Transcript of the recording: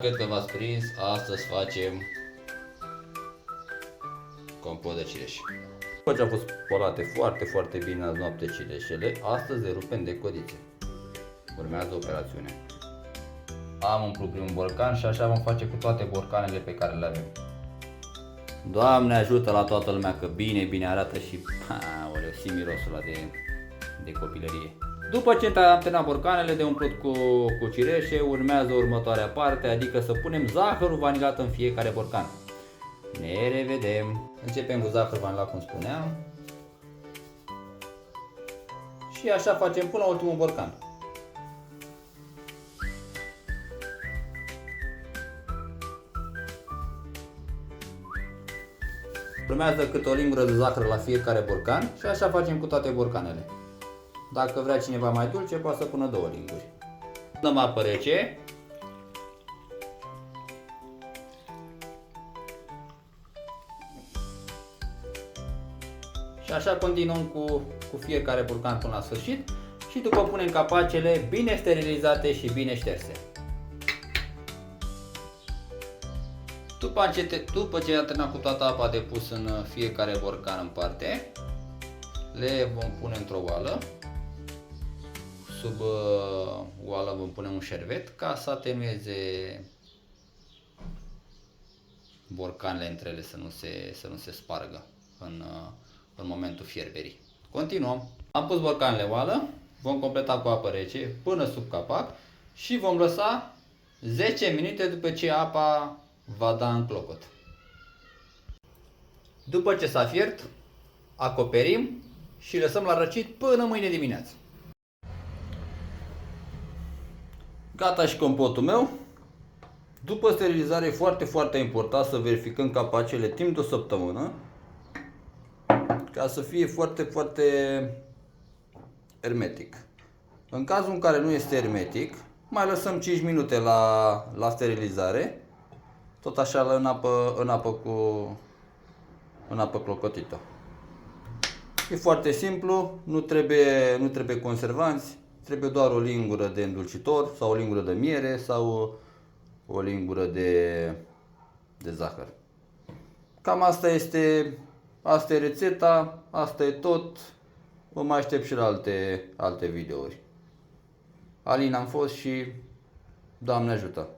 Cred că v-ați prins, astăzi facem compot de cireș. După ce au fost spălate foarte bine azi noapte cireșele, astăzi le rupem de codițe. Urmează operațiunea. Am umplut primul borcan și așa vom face cu toate borcanele pe care le avem. Doamne ajută la toată lumea că bine arată și aoleu, simt mirosul ăla de copilărie. După ce am terminat borcanele de umplut cu cireșe, urmează următoarea parte, adică să punem zahărul vanilat în fiecare borcan. Ne revedem! Începem cu zahărul vanilat, cum spuneam. Și așa facem până la ultimul borcan. Urmează câte o lingură de zahăr la fiecare borcan și așa facem cu toate borcanele. Dacă vrea cineva mai dulce, poate să pună 2 linguri. Dăm apă rece. Și așa continuăm cu fiecare borcan până la sfârșit și după punem capacele bine sterilizate și bine șterse. După ce am terminat cu toată apa de pus în fiecare borcan în parte, le vom pune într-o oală. Sub oală vom pune un șervet ca să atenueze borcanele între ele, să nu se spargă în momentul fierberii. Continuăm. Am pus borcanele în oală, vom completa cu apă rece până sub capac și vom lăsa 10 minute după ce apa va da în clocot. După ce s-a fiert, acoperim și lăsăm la răcit până mâine dimineață. Gata și compotul meu. După sterilizare e foarte important să verificăm capacele timp de o săptămână ca să fie foarte hermetic. În cazul în care nu este hermetic, mai lăsăm 5 minute la sterilizare, tot așa în apă clocotită. E foarte simplu, nu trebuie conservanți, trebuie doar o lingură de îndulcitor sau o lingură de miere sau o lingură de zahăr. Cam asta e rețeta, asta e tot. Vă mai aștept și la alte videouri. Alin am fost și Doamne ajută!